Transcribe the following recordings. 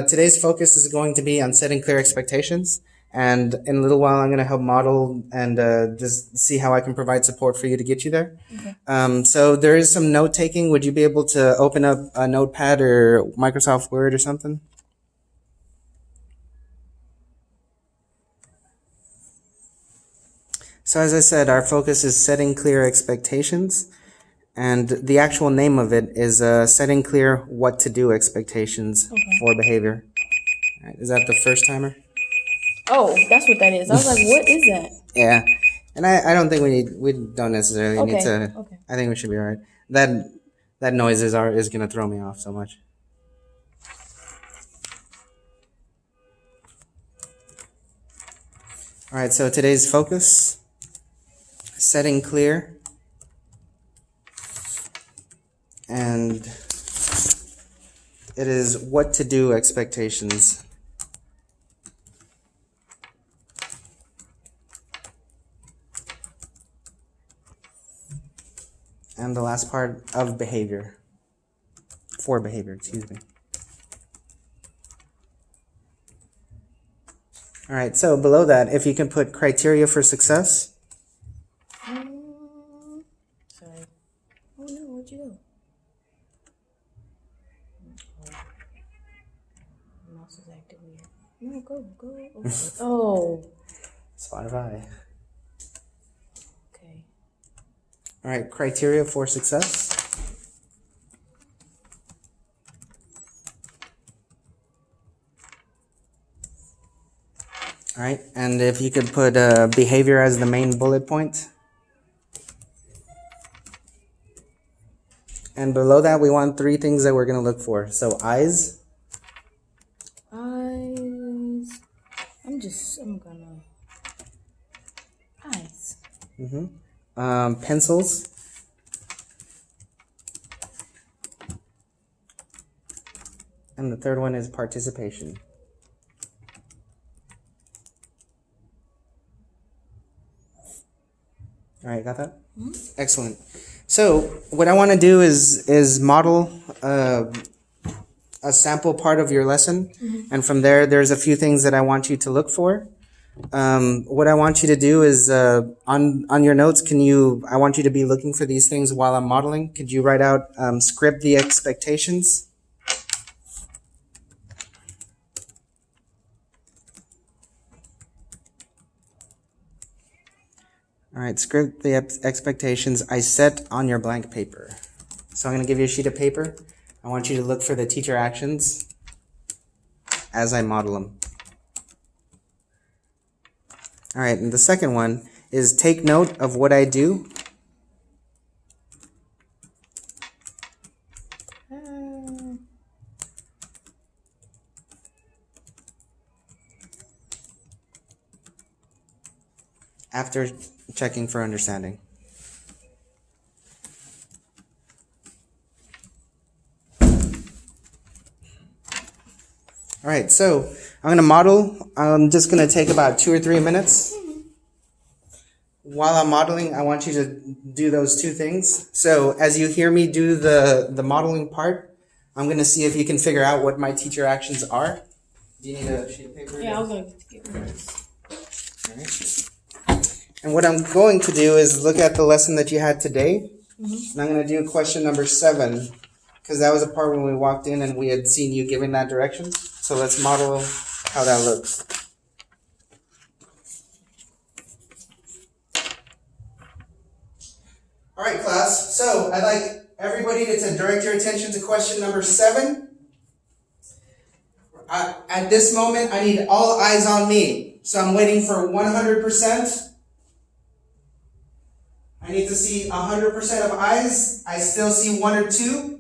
today's focus is going to be on setting clear expectations. And in a little while, I'm going to help model and just see how I can provide support for you to get you there. Okay. So there is some note taking. Would you be able to open up a notepad or Microsoft Word or something? So as I said, our focus is setting clear expectations. And the actual name of it is setting clear what to do expectations for behavior. All right, is that the first timer? Oh, that's what that is. I was like, what is that? Yeah. And I don't think we don't necessarily need to. Okay. I think we should be all right. That noise is going to throw me off so much. All right, so today's focus, setting clear, and it is what to do expectations. And the last part of behavior, for behavior, excuse me. All right, so below that, if you can put criteria for success. Sorry. Oh no, what'd you do? The mouse is acting weird. No, go. Okay. Oh. Spotify. Okay. All right, criteria for success. All right, and if you could put behavior as the main bullet point. And below that, we want 3 things that we're going to look for. So eyes. Eyes. I'm gonna. Eyes. Pencils. And the third one is participation. All right, got that? Excellent. So what I want to do is model a sample part of your lesson, and from there's a few things that I want you to look for. What I want you to do is on your notes, I want you to be looking for these things while I'm modeling. Could you write out script the expectations? All right, script the expectations I set on your blank paper. So I'm going to give you a sheet of paper. I want you to look for the teacher actions as I model them. All right, and the second one is take note of what I do. After checking for understanding. All right, so I'm going to model. I'm just going to take about 2 or 3 minutes. While I'm modeling, I want you to do those 2 things. So as you hear me do the modeling part, I'm going to see if you can figure out what my teacher actions are. Do you need a sheet of paper? Yeah, I was going to get rid of this. All right. And what I'm going to do is look at the lesson that you had today. And I'm going to do question number 7, because that was a part when we walked in and we had seen you giving that direction. So let's model how that looks. All right, class. So I'd like everybody to direct your attention to question number 7. At this moment, I need all eyes on me. So I'm waiting for 100%. I need to see 100% of eyes. I still see 1 or 2.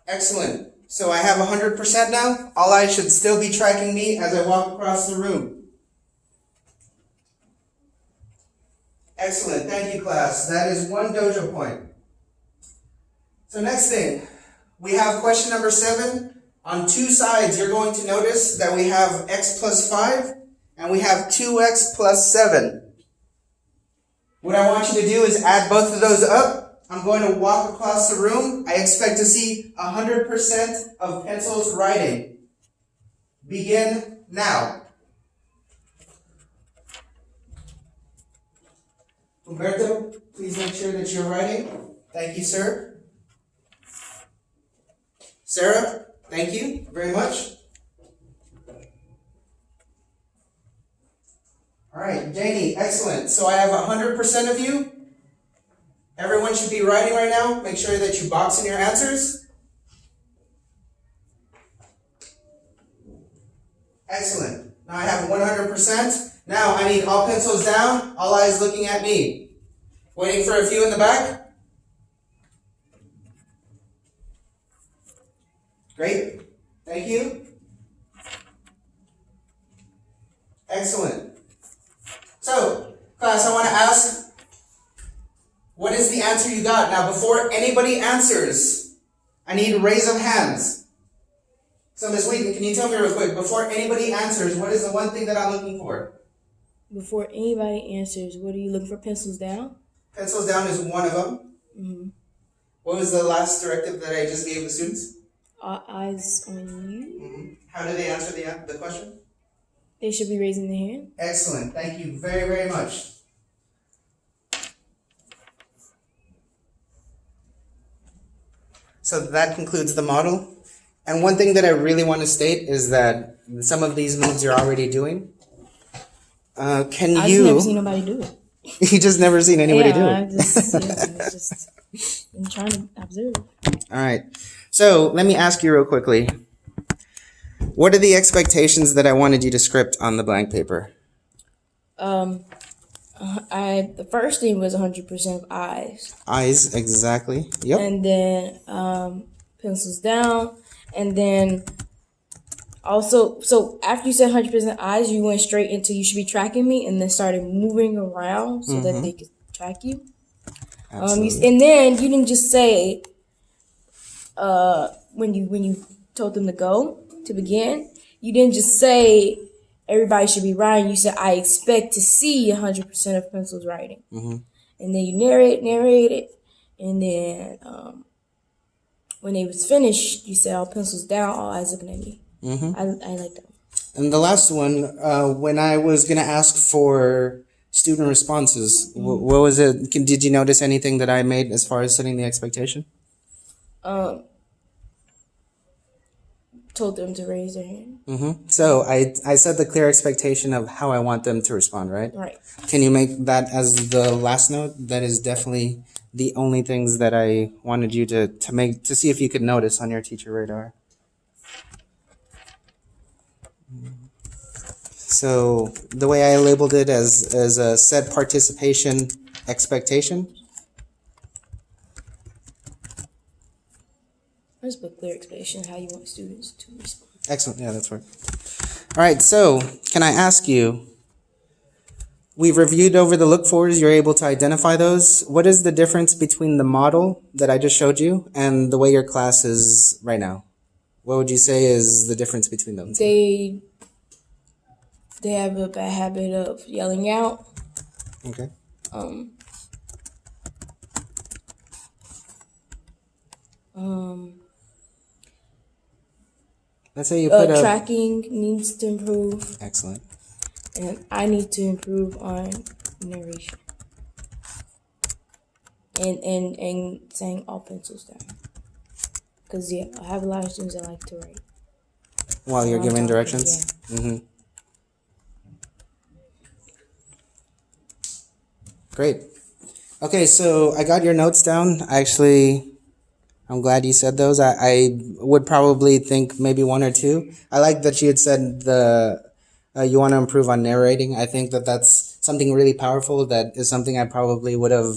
Excellent. So I have 100% now. All eyes should still be tracking me as I walk across the room. Excellent. Thank you, class. That is 1 dojo point. So next thing, we have question number 7. On 2 sides, you're going to notice that we have x plus 5. And we have 2x plus 7. What I want you to do is add both of those up I'm going to walk across the room. I expect to see 100% of pencils writing. Begin now. Humberto, please make sure that you're writing. Thank you, sir. Sarah, thank you very much. All right, Janie, excellent. So I have 100% of you. Everyone should be writing right now. Make sure that you box in your answers. Excellent. Now I have 100%. Now I need all pencils down, all eyes looking at me. Waiting for a few in the back. Great. Thank you. Excellent. So, class, I want to ask, what is the answer you got? Now, before anybody answers, I need a raise of hands. So, Ms. Weeden, can you tell me real quick, before anybody answers, what is the one thing that I'm looking for? Before anybody answers, what are you looking for? Pencils down? Pencils down is one of them. Mm-hmm. What was the last directive that I just gave the students? Eyes on you. Mm-hmm. How did they answer the question? They should be raising their hand. Excellent. Thank you very, very much. So that concludes the model. And one thing that I really want to state is that some of these moves you're already doing. I've never seen nobody do it. You just never seen anybody do it. I've just been trying to observe. All right. So let me ask you real quickly. What are the expectations that I wanted you to script on the blank paper? The first thing was 100% of eyes. Eyes, exactly. Yep. And then pencils down, and then also, so after you said 100% eyes, you went straight into you should be tracking me, and then started moving around so that they could track you. And then you didn't just say when you told them to go to begin, you didn't just say everybody should be writing. You said I expect to see 100% of pencils writing, and then you narrated, and then when it was finished, you said all pencils down, all eyes looking at me. I like that. And the last one, when I was going to ask for student responses, what was it? Did you notice anything that I made as far as setting the expectation? Told them to raise their hand. So I set the clear expectation of how I want them to respond, right? Right. Can you make that as the last note? That is definitely the only things that I wanted you to make, to see if you could notice on your teacher radar. So the way I labeled it as a set participation expectation. Let's put clear expectation how you want students to respond. Excellent. Yeah, that's right. All right. So can I ask you, we've reviewed over the look-fors. You're able to identify those. What is the difference between the model that I just showed you and the way your class is right now? What would you say is the difference between them? They have a bad habit of yelling out. Okay. Let's say you put tracking needs to improve. Excellent. And I need to improve on narration. And saying all pencils down. Because, I have a lot of students that like to write. While you're giving directions? Yeah. Great. Okay, so I got your notes down. I'm glad you said those. I would probably think maybe one or two. I like that you had said you want to improve on narrating. I think that that's something really powerful. That is something I probably would have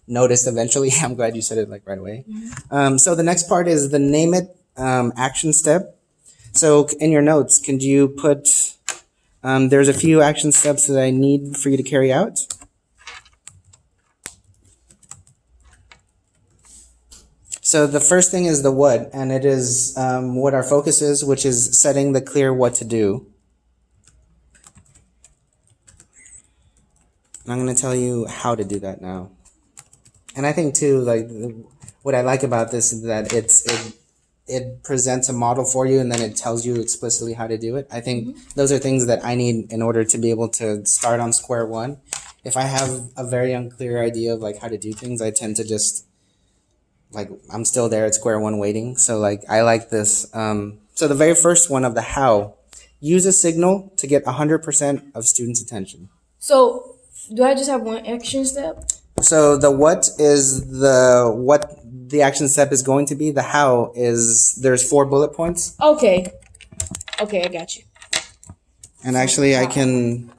noticed eventually. I'm glad you said it right away. So the next part is the name it action step. So in your notes, can you put, there's a few action steps that I need for you to carry out. So the first thing is the what, and it is what our focus is, which is setting the clear what to do. And I'm going to tell you how to do that now. And I think too, like what I like about this is that it presents a model for you and then it tells you explicitly how to do it. I think those are things that I need in order to be able to start on square one. If I have a very unclear idea of like how to do things, I tend to just like I'm still there at square one waiting. So like I like this. So the very first one of the how, use a signal to get 100% of students' attention. So, do I just have one action step? So the what is what the action step is going to be. The how is there's 4 bullet points. Okay, I got you. And actually I can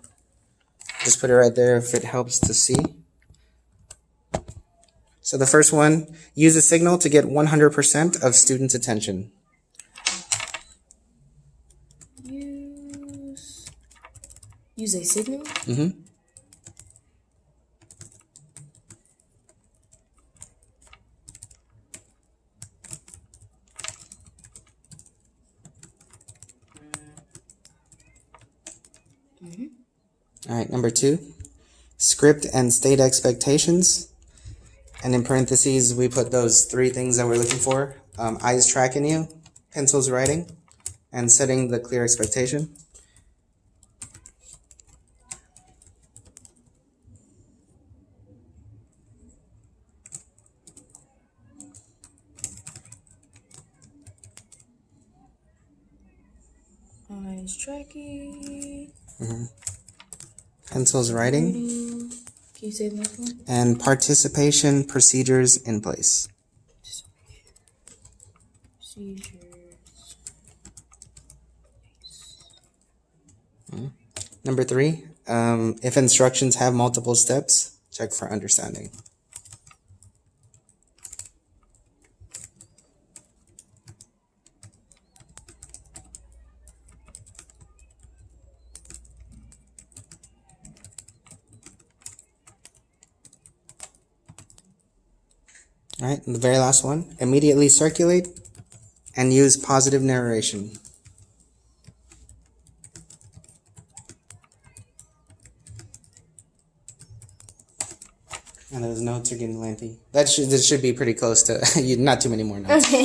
just put it right there if it helps to see. So the first one, use a signal to get 100% of students' attention. Use a signal? Mm-hmm. All right, number 2, script and state expectations. And in parentheses, we put those 3 things that we're looking for. Eyes tracking you, pencils writing, and setting the clear expectation. Eyes tracking. Pencils writing. Can you say the next one? And participation procedures in place. Procedures. Number 3, if instructions have multiple steps, check for understanding. All right, and the very last one, immediately circulate and use positive narration. And those notes are getting lengthy. This should be pretty close to not too many more notes. Okay.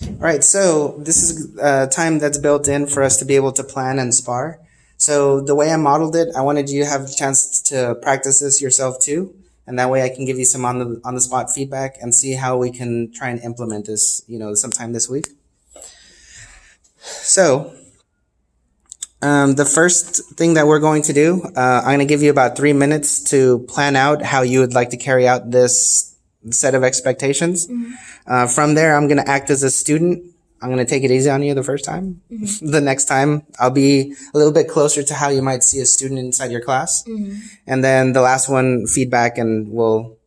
All right, so this is time that's built in for us to be able to plan and spar. So the way I modeled it, I wanted you to have a chance to practice this yourself too, and that way I can give you some on the spot feedback and see how we can try and implement this, sometime this week. So the first thing that we're going to do, I'm going to give you about 3 minutes to plan out how you would like to carry out this set of expectations. From there, I'm going to act as a student. I'm going to take it easy on you the first time. The next time, I'll be a little bit closer to how you might see a student inside your class. And then the last one, feedback, and we'll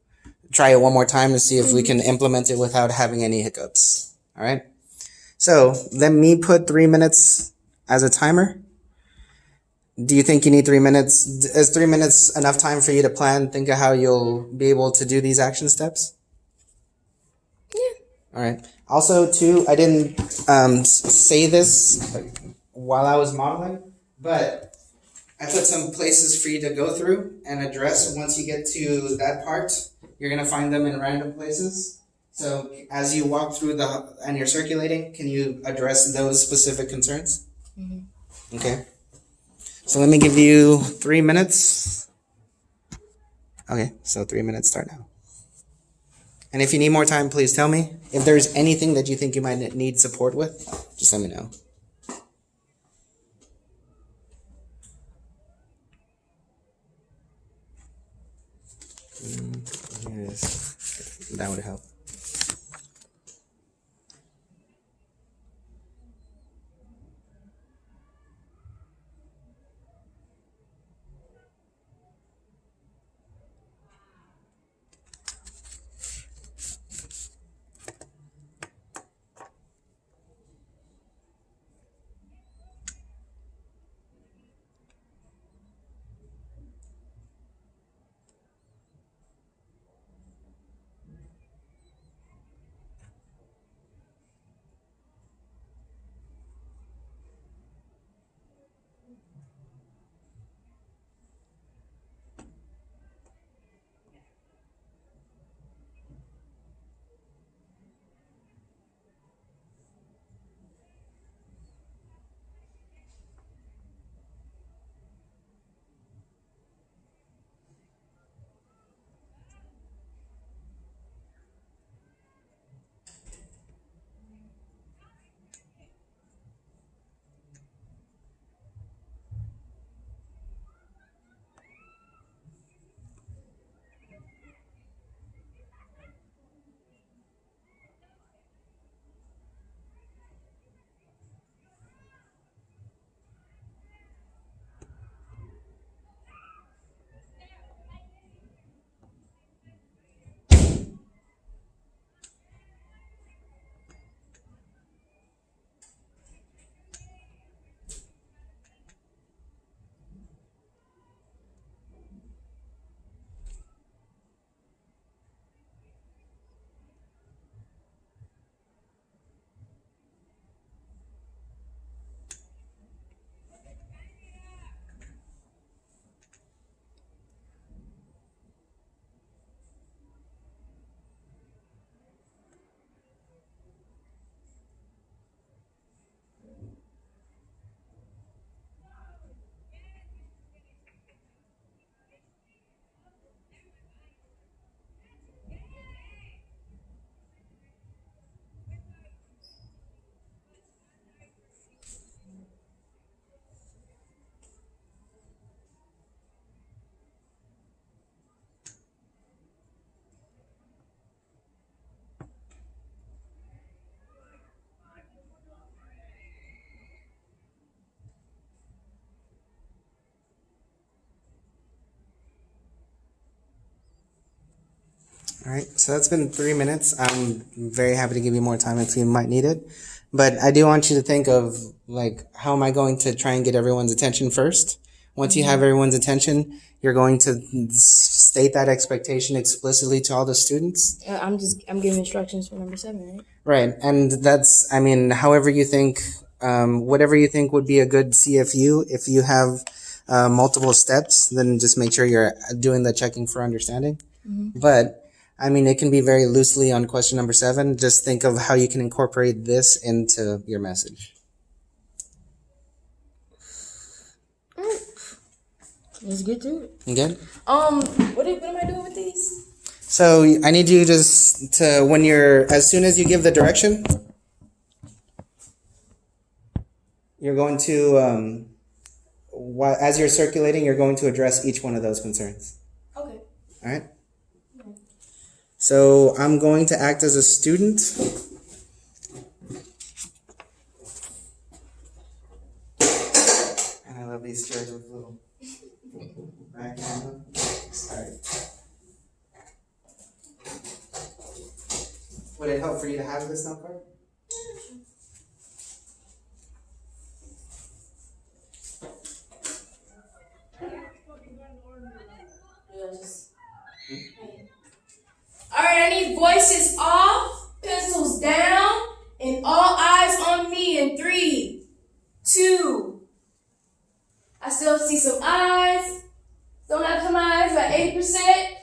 try it one more time to see if we can implement it without having any hiccups. All right? So let me put 3 minutes as a timer. Do you think you need 3 minutes? Is 3 minutes enough time for you to plan, think of how you'll be able to do these action steps? Yeah. All right. Also, too, I didn't say this while I was modeling, but I put some places for you to go through and address. Once you get to that part, you're going to find them in random places. So as you walk through and you're circulating, can you address those specific concerns? Okay. So let me give you 3 minutes. Okay, so 3 minutes start now. And if you need more time, please tell me. If there's anything that you think you might need support with, just let me know. Yes, that would help. All right, so that's been 3 minutes. I'm very happy to give you more time if you might need it. But I do want you to think of, like, how am I going to try and get everyone's attention first? Once you have everyone's attention, you're going to state that expectation explicitly to all the students. I'm giving instructions for number 7, right? Right, and that's, I mean, however you think, whatever you think would be a good CFU. If you have multiple steps, then just make sure you're doing the checking for understanding. But I mean, it can be very loosely on question number 7. Just think of how you can incorporate this into your message. Let's get to it. You good? What am I doing with these? So I need you just to, as soon as you give the direction, you're going to, as you're circulating, you're going to address each one of those concerns. Okay. All right? So I'm going to act as a student. And I love these chairs with little back handle. Sorry. Would it help for you to have this note card? Alright, I need voices off, pencils down, and all eyes on me in 3, 2. I still see some eyes. Don't have some eyes, about 80%.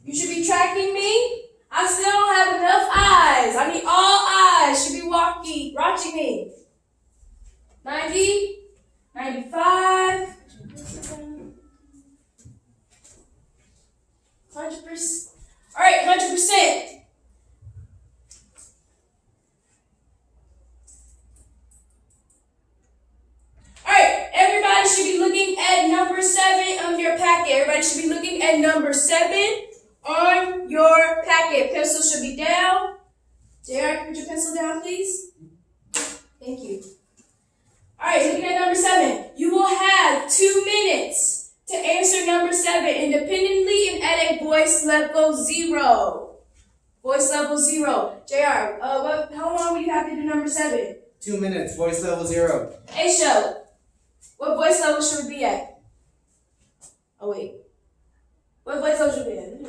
You should be tracking me. I still don't have enough eyes. I need all eyes. Should be watching me. 90, 95. 100%. All right, 100%. All right, everybody should be looking at number 7 on your packet. Everybody should be looking at number 7 on your packet. Pencil should be down. JR, can you put your pencil down, please? Thank you. All right, looking at number 7. You will have 2 minutes to answer number 7 independently and at a voice level 0. Voice level 0. JR, how long will you have to do number 7? 2 minutes, voice level 0. Aisha, what voice level should we be at? Oh, wait. What voice level should we be at?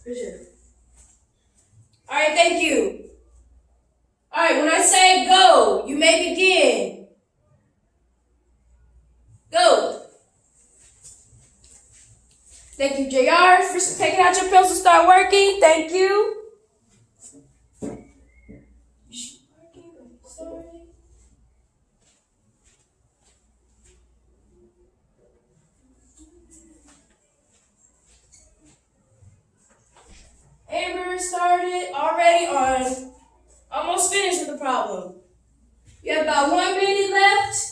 For sure. All right, thank you. All right, when I say go, you may begin. Go. Thank you, JR, for taking out your pencil, start working. Thank you. Amber started already on, almost finished with the problem. You have about 1 minute left.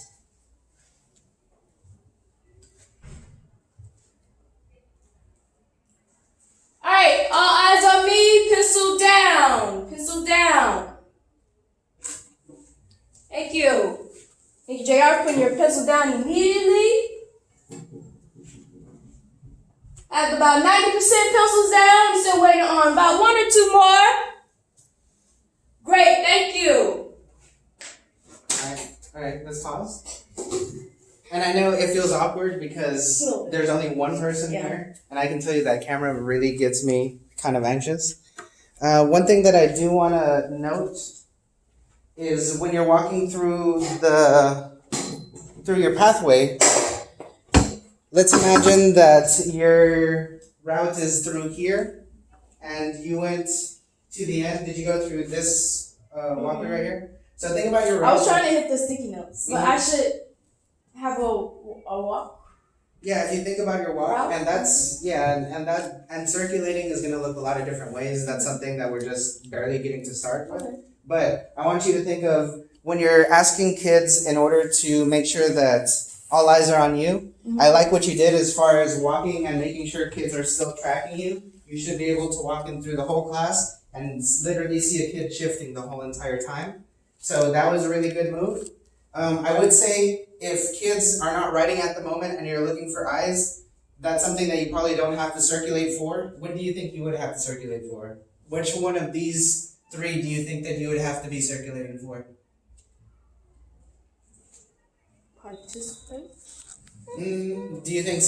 All right, all eyes on me, pencil down, pencil down. Thank you. Thank you, JR, for putting your pencil down immediately. I have about 90% pencils down. I'm still waiting on about 1 or 2 more. Great, thank you. All right, let's pause. And I know it feels awkward because there's only one person here, and I can tell you that camera really gets me kind of anxious. One thing that I do want to note is when you're walking through your pathway, let's imagine that your route is through here, and you went to the end. Did you go through this walkway right here? So think about your route. I was trying to hit the sticky notes, but I should have a walk. Yeah, if you think about your walk, Route? and that's and circulating is going to look a lot of different ways. That's something that we're just barely getting to start with. Okay. But I want you to think of when you're asking kids in order to make sure that all eyes are on you. I like what you did as far as walking and making sure kids are still tracking you. You should be able to walk in through the whole class and literally see a kid shifting the whole entire time. So that was a really good move. I would say if kids are not writing at the moment and you're looking for eyes, That's something that you probably don't have to circulate for. What do you think you would have to circulate for? Which one of these three do you think that you would have to be circulating for? Participate. Do you think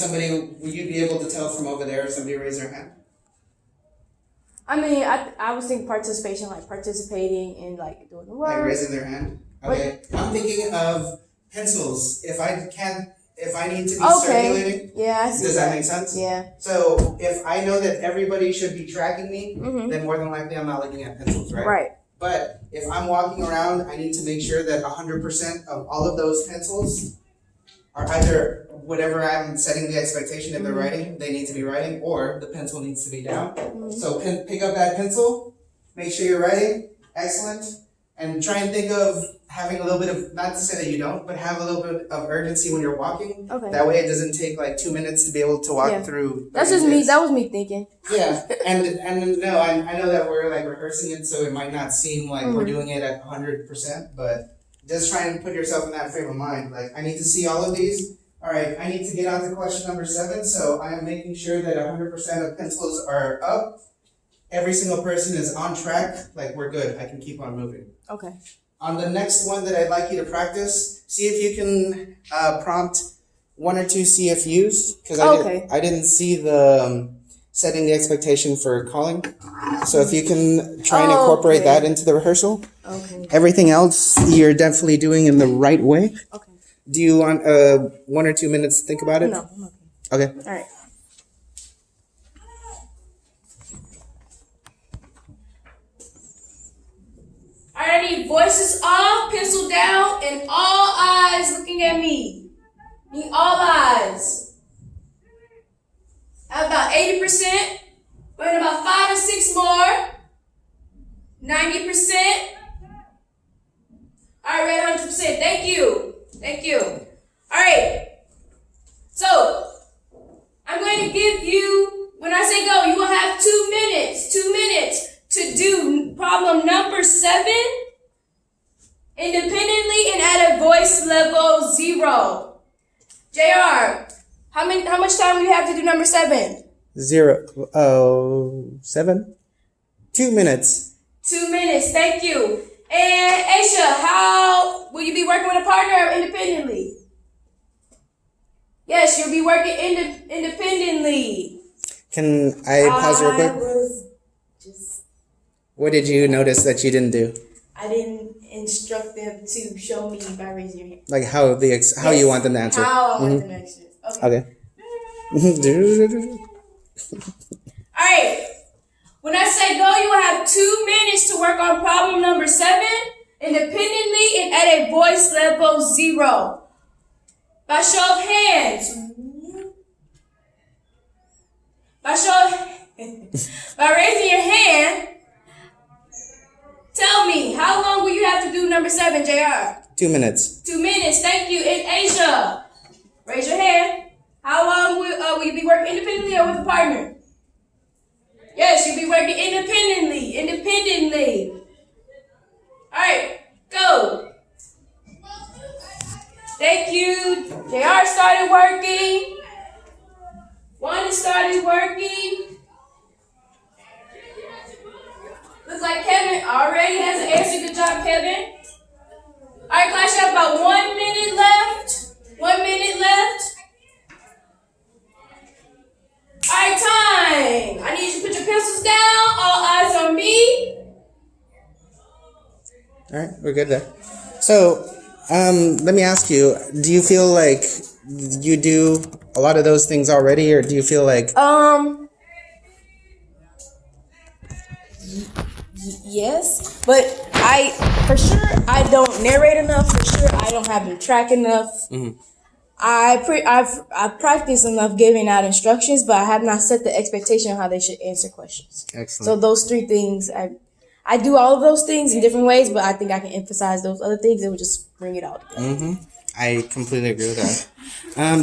will you be able to tell from over there if somebody raised their hand? I mean, I was thinking participation, like participating in like doing the work. Like raising their hand? Okay. I'm thinking of pencils. If I need to be circulating. Yeah, I see. Does that make sense? Yeah. So if I know that everybody should be tracking me, then more than likely I'm not looking at pencils, right? Right. But if I'm walking around, I need to make sure that 100% of all of those pencils are either whatever I'm setting the expectation that they're writing, they need to be writing, or the pencil needs to be down. So pick up that pencil, make sure you're writing, excellent, and try and think of having a little bit of, not to say that you don't, but have a little bit of urgency when you're walking. Okay. That way it doesn't take like 2 minutes to be able to walk through. That's just me. That was me thinking. Yeah, and no, I know that we're like rehearsing it, so it might not seem like we're doing it at 100%, but just try and put yourself in that frame of mind. Like, I need to see all of these. All right, I need to get on to question number 7, so I am making sure that 100% of pencils are up. Every single person is on track. Like, we're good. I can keep on moving. Okay. On the next one that I'd like you to practice, see if you can prompt 1 or 2 CFUs, because I didn't see the setting the expectation for calling. So if you can try and incorporate that into the rehearsal. Okay. Everything else you're definitely doing in the right way. Okay. Do you want 1 or 2 minutes to think about it? No, I'm okay. All right. All right, I need voices off, pencil down, and all eyes looking at me. Need all eyes. I have about 80%, but in about 5 or 6 more. 90%. All right, ready 100%. Thank you. Thank you. All right. So, I'm going to give you, when I say go, you will have 2 minutes. 2 minutes to do problem number 7 independently and at a voice level 0. JR, how much time do you have to do number 7? 7? 2 minutes. 2 minutes, thank you. And Aisha, how will you be working with a partner or independently? Yes, you'll be working independently. Can I pause real quick? What did you notice that you didn't do? I didn't instruct them to show me by raising your hand. Like how you want them to answer. How I want them to answer. Okay. All right. When I say go, you will have 2 minutes to work on problem number 7 independently and at a voice level 0. By show of hands. By raising your hand, tell me, how long will you have to do number 7, JR? 2 minutes. 2 minutes, thank you. And Asia, raise your hand. How long will you be working independently or with a partner? Yes, you'll be working independently. All right, go. Thank you. JR started working. Wanda started working. Looks like Kevin already has an answer. Good job, Kevin. All right, class, you have about 1 minute left. 1 minute left. All right, time. I need you to put your pencils down. All eyes on me. All right, we're good there. So, let me ask you, do you feel like you do a lot of those things already, or do you feel like... Yes, but for sure, I don't narrate enough. For sure, I don't have them track enough. Mm-hmm. I've practiced enough giving out instructions, but I have not set the expectation of how they should answer questions. Excellent. So those 3 things, I do all of those things in different ways, but I think I can emphasize those other things. It would just bring it all together. Mm-hmm. I completely agree with that.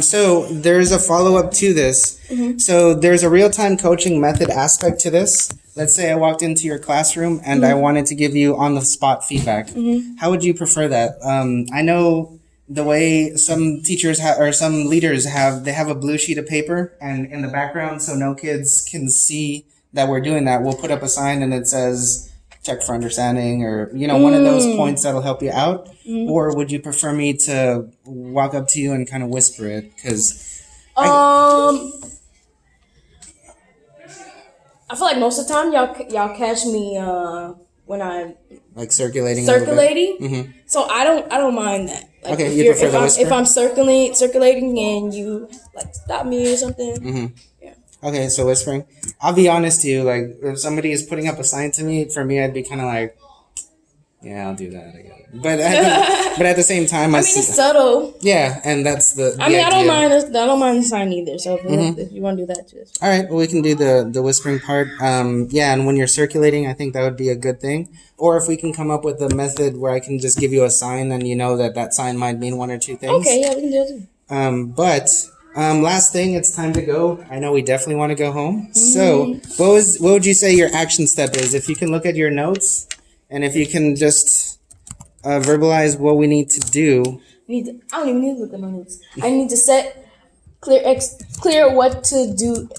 So there's a follow-up to this. Mm-hmm. So there's a real-time coaching method aspect to this. Let's say I walked into your classroom and I wanted to give you on-the-spot feedback. How would you prefer that? I know the way some teachers or some leaders they have a blue sheet of paper and in the background, so no kids can see that we're doing that. We'll put up a sign and it says check for understanding, or one of those points that'll help you out. Or would you prefer me to walk up to you and kind of whisper it? Because I feel like most of the time y'all catch me when I'm like circulating. So I don't mind that. Like, okay, you prefer the whisper? If I'm circulating and you like stop me or something. Yeah. Okay, so whispering. I'll be honest to you. Like, if somebody is putting up a sign to me, for me, I'd be kind of like, yeah, I'll do that again. But at the same time, I mean, it's subtle. Yeah, and that's the. I mean, I don't mind. I don't mind the sign either. So if you want to do that too. All right, well, we can do the whispering part. Yeah, and when you're circulating, I think that would be a good thing. Or if we can come up with a method where I can just give you a sign, and you know that sign might mean one or two things. Okay, yeah, we can do it too. Last thing, it's time to go. I know we definitely want to go home. So, what would you say your action step is? If you can look at your notes, and if you can just verbalize what we need to do. I don't even need to look at my notes. I need to set clear what to do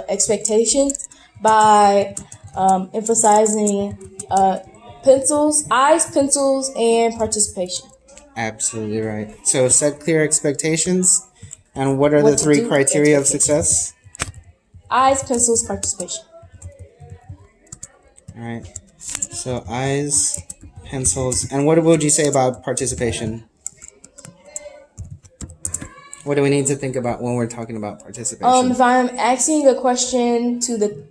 expectation by emphasizing eyes, pencils, and participation. Absolutely right. So set clear expectations. And what are the three criteria of success? Eyes, pencils, participation. All right. So eyes, pencils, and what would you say about participation? What do we need to think about when we're talking about participation? If I'm asking a question to the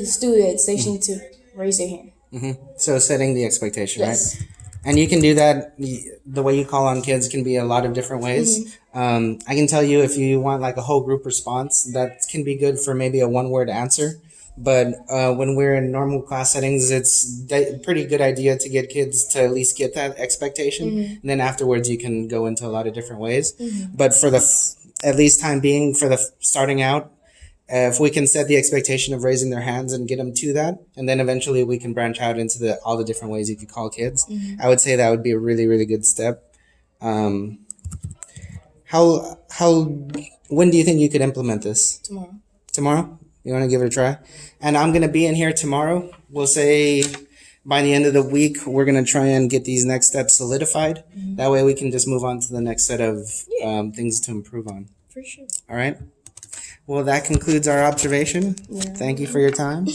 students, they need to raise their hand. So setting the expectation, yes. Right? And you can do that. The way you call on kids can be a lot of different ways. I can tell you, if you want like a whole group response, that can be good for maybe a one-word answer. But when we're in normal class settings, it's a pretty good idea to get kids to at least get that expectation. And then afterwards, you can go into a lot of different ways. But for at least time being, for the starting out, if we can set the expectation of raising their hands and get them to that, and then eventually we can branch out into all the different ways you could call kids. I would say that would be a really, really good step. When do you think you could implement this? Tomorrow? You want to give it a try? And I'm going to be in here tomorrow. We'll say by the end of the week, we're going to try and get these next steps solidified. That way we can just move on to the next set of things to improve on. For sure. All right. Well, that concludes our observation. Thank you for your time.